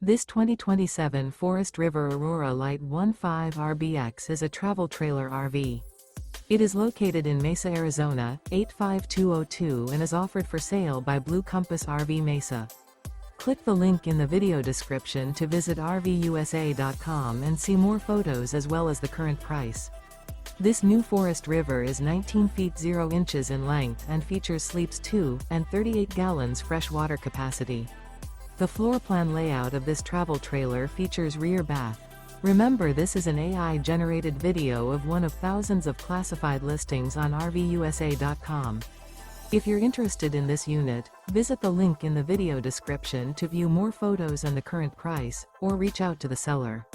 This 2027 Forest River Aurora Light 15RBX is a travel trailer RV. It is located in Mesa, Arizona, 85202 and is offered for sale by Blue Compass RV Mesa. Click the link in the video description to visit RVUSA.com and see more photos as well as the current price. This new Forest River is 19 feet 0 inches in length and features sleeps 2 and 38 gallons fresh water capacity. The floor plan layout of this travel trailer features rear bath. Remember, this is an AI-generated video of one of thousands of classified listings on RVUSA.com. If you're interested in this unit, visit the link in the video description to view more photos and the current price, or reach out to the seller.